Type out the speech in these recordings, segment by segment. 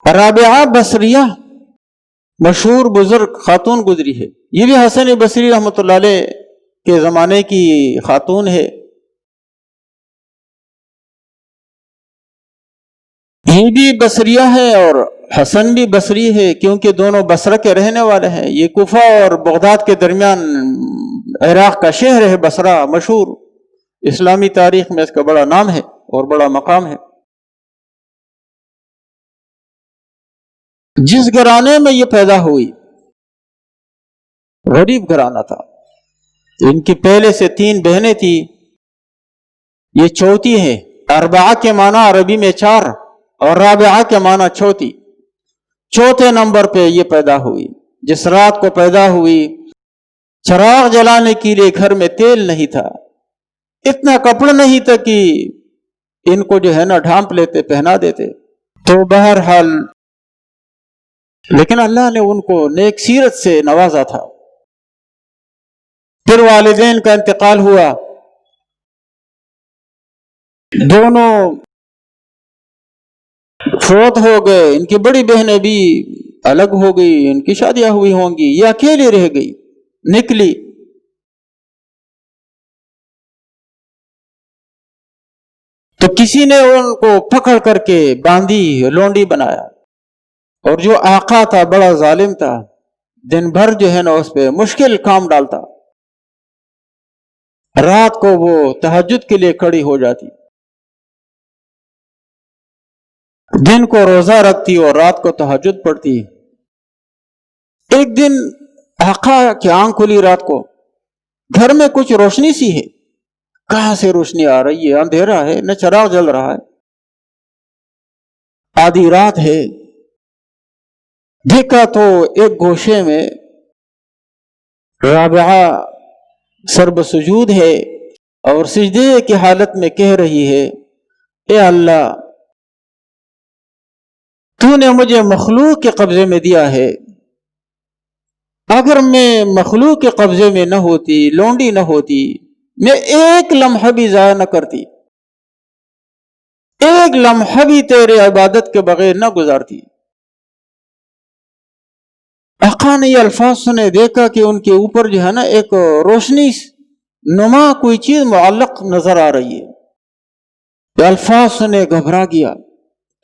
رابعہ بصریہ مشہور بزرگ خاتون گزری ہے، یہ بھی حسن بصری رحمۃ اللہ علیہ کے زمانے کی خاتون ہے۔ یہ بھی بصریہ ہے اور حسن بھی بصری ہے، کیونکہ دونوں بصرہ کے رہنے والے ہیں۔ یہ کوفہ اور بغداد کے درمیان عراق کا شہر ہے بصرہ، مشہور، اسلامی تاریخ میں اس کا بڑا نام ہے اور بڑا مقام ہے۔ جس گھرانے میں یہ پیدا ہوئی غریب گھرانہ تھا، ان کی پہلے سے 3 بہنیں تھیں، یہ چوتھی ہے۔ اربعہ کے معنی عربی میں 4 اور رابعہ کے معنی چوتھی، چوتھے نمبر پہ یہ پیدا ہوئی۔ جس رات کو پیدا ہوئی چراغ جلانے کے لیے گھر میں تیل نہیں تھا، اتنا کپڑا نہیں تھا کہ ان کو جو ہے نا ڈھانپ لیتے، پہنا دیتے۔ تو بہرحال لیکن اللہ نے ان کو نیک سیرت سے نوازا تھا۔ پھر والدین کا انتقال ہوا، دونوں فوت ہو گئے، ان کی بڑی بہنیں بھی الگ ہو گئی، ان کی شادیاں ہوئی ہوں گی، یہ اکیلی رہ گئی، نکلی۔ تو کسی نے ان کو پکڑ کر کے باندھی، لونڈی بنایا، اور جو آقا تھا بڑا ظالم تھا، دن بھر جو ہے نا اس پہ مشکل کام ڈالتا، رات کو وہ تہجد کے لیے کھڑی ہو جاتی، دن کو روزہ رکھتی اور رات کو تہجد پڑھتی۔ ایک دن آقا کی آنکھ کھلی رات کو، گھر میں کچھ روشنی سی ہے، کہاں سے روشنی آ رہی ہے؟ اندھیرا ہے، نہ چراغ جل رہا ہے، آدھی رات ہے۔ دیکھا تو ایک گوشے میں رابعہ سرب سجود ہے اور سجدے کی حالت میں کہہ رہی ہے، اے اللہ، تو نے مجھے مخلوق کے قبضے میں دیا ہے، اگر میں مخلوق کے قبضے میں نہ ہوتی، لونڈی نہ ہوتی، میں ایک لمحہ بھی ضائع نہ کرتی، ایک لمحہ بھی تیرے عبادت کے بغیر نہ گزارتی۔ آقا نے یہ الفاظ سنے، دیکھا کہ ان کے اوپر جو ہے نا ایک روشنی نما کوئی چیز معلق نظر آ رہی ہے۔ یہ الفاظ سنے گھبرا گیا،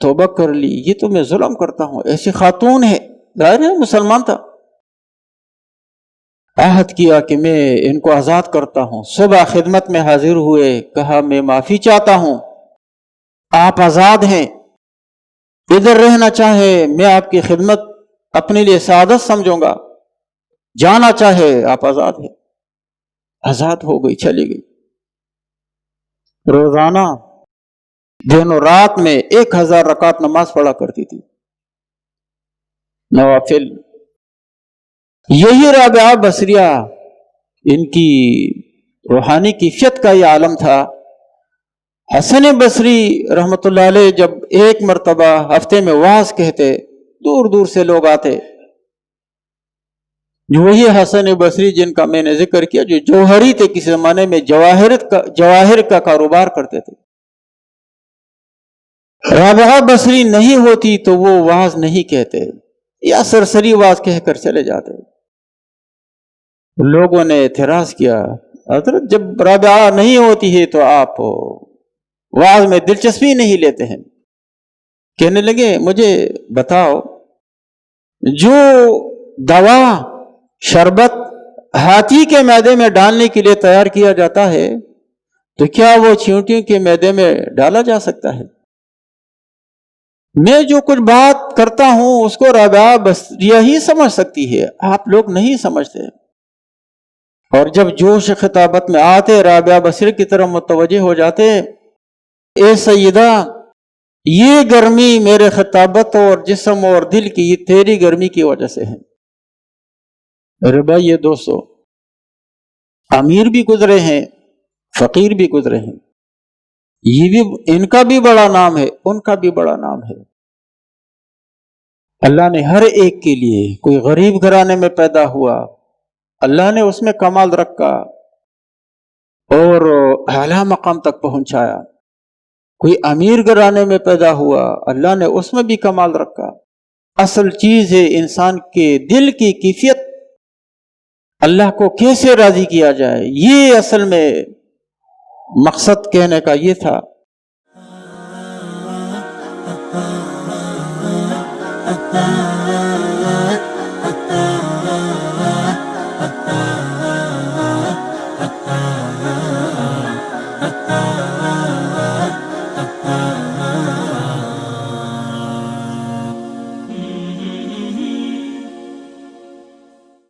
توبہ کر لی، یہ تو میں ظلم کرتا ہوں، ایسی خاتون ہے، ظاہر ہے مسلمان تھا، عہد کیا کہ میں ان کو آزاد کرتا ہوں۔ صبح خدمت میں حاضر ہوئے، کہا میں معافی چاہتا ہوں، آپ آزاد ہیں، ادھر رہنا چاہے میں آپ کی خدمت اپنے لیے سعادت سمجھوں گا، جانا چاہے آپ آزاد ہیں۔ آزاد ہو گئی، چلی گئی۔ روزانہ دن و رات میں 1000 رکعت نماز پڑھا کرتی تھی، نوافل۔ یہی رابعہ بصریہ، ان کی روحانی کیفیت کا یہ عالم تھا۔ حسن بصری رحمۃ اللہ علیہ جب ایک مرتبہ ہفتے میں وعظ کہتے، دور دور سے لوگ آتے، جو وہی حسن بصری جن کا میں نے ذکر کیا، جو جوہری تھے، کسی زمانے میں جواہر کا کاروبار کرتے تھے۔ رابعہ بصری نہیں ہوتی تو وہ وعظ نہیں کہتے، یا سرسری وعظ کہہ کر چلے جاتے۔ لوگوں نے اعتراض کیا، حضرت جب رابعہ نہیں ہوتی ہے تو آپ وعظ میں دلچسپی نہیں لیتے ہیں۔ کہنے لگے، مجھے بتاؤ، جو دوا شربت ہاتھی کے معدے میں ڈالنے کے لیے تیار کیا جاتا ہے، تو کیا وہ چیونٹیوں کے معدے میں ڈالا جا سکتا ہے؟ میں جو کچھ بات کرتا ہوں اس کو رابعہ بصریہ ہی سمجھ سکتی ہے، آپ لوگ نہیں سمجھتے۔ اور جب جوش خطابت میں آتے، رابعہ بصری کی طرف متوجہ ہو جاتے، اے سیدہ، یہ گرمی میرے خطابت اور جسم اور دل کی، یہ تیری گرمی کی وجہ سے ہے۔ میرے بھائی، یہ دوستو، امیر بھی گزرے ہیں، فقیر بھی گزرے ہیں، یہ بھی، ان کا بھی بڑا نام ہے، ان کا بھی بڑا نام ہے۔ اللہ نے ہر ایک کے لیے، کوئی غریب گھرانے میں پیدا ہوا، اللہ نے اس میں کمال رکھا اور اعلیٰ مقام تک پہنچایا، کوئی امیر گھرانے میں پیدا ہوا، اللہ نے اس میں بھی کمال رکھا۔ اصل چیز ہے انسان کے دل کی کیفیت، اللہ کو کیسے راضی کیا جائے، یہ اصل میں مقصد کہنے کا یہ تھا۔